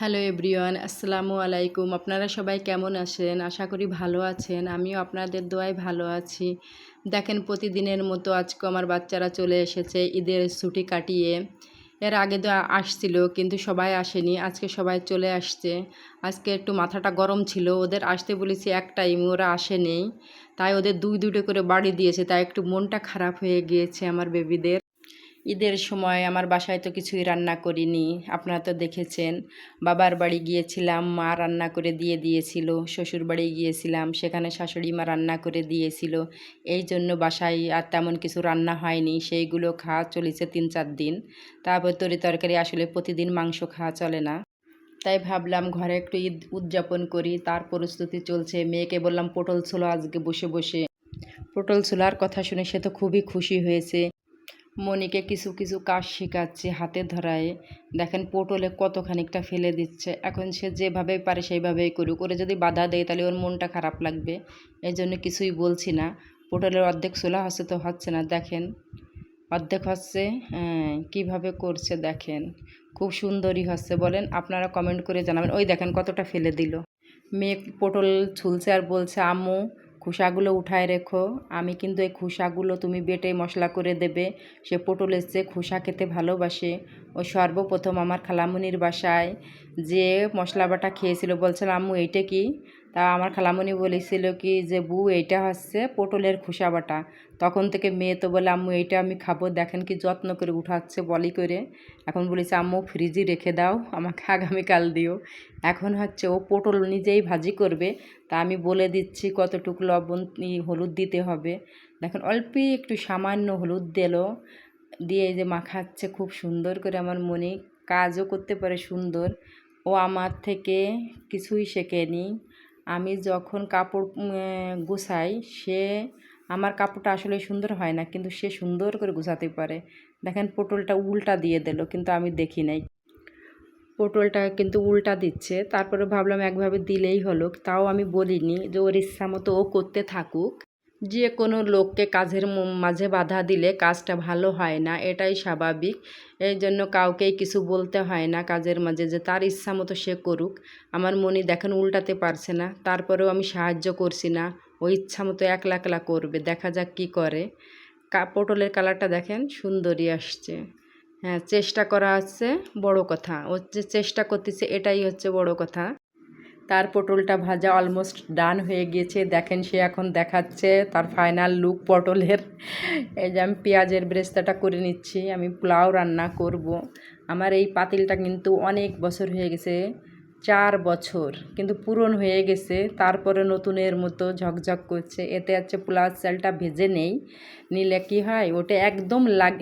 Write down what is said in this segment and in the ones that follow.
Hello everyone, আসসালামু আলাইকুম। আপনারা সবাই কেমন আছেন? আশা করি ভালো আছেন। আমিও আপনাদের দোয়ায় ভালো আছি। দেখেন, প্রতিদিনের মতো আজকে আমার বাচ্চারা চলে এসেছে ঈদের ছুটি কাটিয়ে। এর আগে তো আসছিল, কিন্তু সবাই আসেনি। আজকে সবাই চলে আসছে। আজকে একটু মাথাটা গরম ছিল, ওদের আসতে বলেছি এক টাইম, ওরা আসেনি। তাই ওদের দুটো করে বাড়ি দিয়েছে, তাই একটু মনটা খারাপ হয়ে গিয়েছে আমার বেবিদের। ঈদের সময় আমার বাসায় তো কিছুই রান্না করিনি, আপনারা তো দেখেছেন। বাবার বাড়ি গিয়েছিলাম, মা রান্না করে দিয়ে দিয়েছিল। শ্বশুর বাড়ি গিয়েছিলাম, সেখানে শাশুড়ি মা রান্না করে দিয়েছিল। এই জন্য বাসায় আর তেমন কিছু রান্না হয়নি, সেইগুলো খাওয়া চলেছে 3-4 দিন। তারপর তরকারি আসলে প্রতিদিন মাংস খাওয়া চলে না। তাই ভাবলাম ঘরে একটু ঈদ উদযাপন করি, তার প্রস্তুতি চলছে। মেয়েকে বললাম পটল ছোলো আজকে বসে বসে। পটল ছোলার কথা শুনে সে তো খুবই খুশি হয়েছে। মনিকে কিছু কিছু কাজ শেখাচ্ছে হাতে ধরায়। দেখেন পটলে কত খানিকটা ফেলে দিচ্ছে। এখন সে যেভাবেই পারে সেইভাবেই করুক, করে যদি বাধা দেয় তাহলে ওর মনটা খারাপ লাগবে। এই জন্য কিছুই বলছি না। পটলের অর্ধেক ছোলা হচ্ছে তো হচ্ছে না, দেখেন অর্ধেক হচ্ছে। কীভাবে করছে দেখেন, খুব সুন্দরই হচ্ছে। বলেন, আপনারা কমেন্ট করে জানাবেন। ওই দেখেন কতটা ফেলে দিল। মেয়ে পটল ছুলছে আর বলছে, আম্মু খোসাগুলো উঠায় রেখো, আমি কিন্তু এই খোসাগুলো তুমি বেটে মশলা করে দেবে। সে পটল এসছে, খোসা খেতে ভালোবাসে। ও সর্বপ্রথম আমার খালামুনির বাসায় যে মশলা বাটা খেয়েছিল, বলছিল আম্মু এইটা কি? তা আমার খালামুনি বলেছিল কি যে বউ এইটা হচ্ছে পটলের খোসা বাটা। তখন থেকে মেয়ে তো বলে আম্মু এইটা আমি খাবো। দেখেন কি যত্ন করে উঠাচ্ছে বলি করে। এখন বলেছে আম্মু ফ্রিজে রেখে দাও, আমাকে আগামীকাল দিও। এখন হচ্ছে ও পটল নিজেই ভাজি করবে। তা আমি বলে দিচ্ছি কতটুকু লবণ হলুদ দিতে হবে। দেখেন অল্পই একটু সামান্য হলুদ দিল, দিয়ে এই যে মাখাচ্ছে খুব সুন্দর করে। আমার মনে কাজও করতে পারে সুন্দর। ও আমার থেকে কিছুই শেখেনি। আমি যখন কাপড় গুছাই, সে আমার কাপড়টা আসলে সুন্দর হয় না, কিন্তু সে সুন্দর করে গুছাতে পারে। দেখেন পটলটা উল্টা দিয়ে দিল, কিন্তু আমি দেখি নাই। পটলটা কিন্তু উল্টা দিচ্ছে। তারপরে ভাবলাম একভাবে দিলেই হলো, তাও আমি বলিনি, যে ওর ইচ্ছা মতো ও করতে থাকুক। যে কোনো লোককে কাজের মাঝে বাধা দিলে কাজটা ভালো হয় না, এটাই স্বাভাবিক। এই জন্য কাউকেই কিছু বলতে হয় না কাজের মাঝে, যে তার ইচ্ছা মতো সে করুক। আমার মনি দেখেন উল্টাতে পারছে না, তারপরেও আমি সাহায্য করছি না। ও ইচ্ছা মতো একলা একলা করবে, দেখা যাক কি করে। পটলের কালারটা দেখেন সুন্দরই আসছে। হ্যাঁ, চেষ্টা করা হচ্ছে বড় কথা। ও যে চেষ্টা করতেছে এটাই হচ্ছে বড় কথা। তার পটলটা ভাজা অলমোস্ট ডান হয়ে গিয়েছে। দেখেন সে এখন দেখাচ্ছে তার ফাইনাল লুক পটলের। এই যে আমি পেঁয়াজের বেরেস্তাটা করে নিচ্ছি, আমি পোলাও রান্না করব। আমার এই পাতিলটা কিন্তু অনেক বছর হয়ে গেছে, 4 বছর কিন্তু পূরণ হয়ে গেছে। তারপরে নতুনের মতো ঝকঝক করছে। এতে হচ্ছে পোলাও চালটা ভেজে নিলে কি হয়, ওটা একদম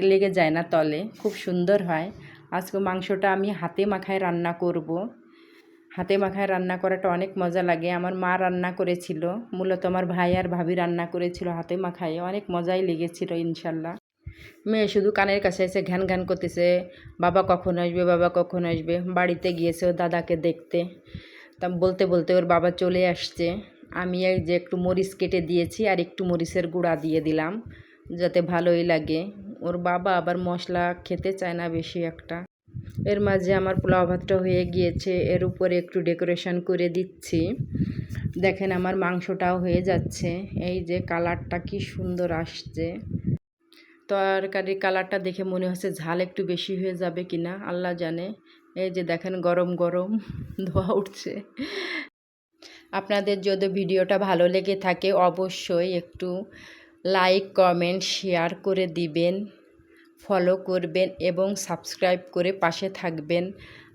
লেগে যায় না তলে, খুব সুন্দর হয়। আজকে মাংসটা আমি হাতে মাখায় রান্না করব। হাতে মাখায় রান্না করাটা অনেক মজা লাগে। আমার মা রান্না করেছিল, মূলত আমার ভাই আর ভাবি রান্না করেছিল হাতে মাখায়, অনেক মজাই লেগেছিল ইনশাল্লাহ। মেয়ে শুধু কানের কাছে এসে ঘ্যান ঘ্যান করতেছে, বাবা কখন আসবে, বাবা কখন আসবে। বাড়িতে গিয়েছে ওর দাদাকে দেখতে। তা বলতে বলতে ওর বাবা চলে আসছে। আমি এই যে একটু মরিচ কেটে দিয়েছি আর একটু মরিচের গুঁড়া দিয়ে দিলাম, যাতে ভালোই লাগে। ওর বাবা আবার মশলা খেতে চায় না বেশি একটা। এর মাঝে আমার পোলাও ভাতটা হয়ে গিয়েছে, এর উপরে একটু ডেকোরেশন করে দিচ্ছি। দেখেন আমার মাংসটাও হয়ে যাচ্ছে। এই যে কালারটা কি সুন্দর আসছে। তরকারির কালারটা দেখে মনে হচ্ছে ঝাল একটু বেশি হয়ে যাবে কিনা আল্লাহ জানে। এই যে দেখেন গরম গরম ধোয়া উঠছে। আপনাদের যদি ভিডিওটা ভালো লেগে থাকে অবশ্যই একটু লাইক কমেন্ট শেয়ার করে দিবেন, ফলো করবেন এবং সাবস্ক্রাইব করে পাশে থাকবেন।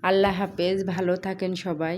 আল্লাহ হাফেজ, ভালো থাকেন সবাই।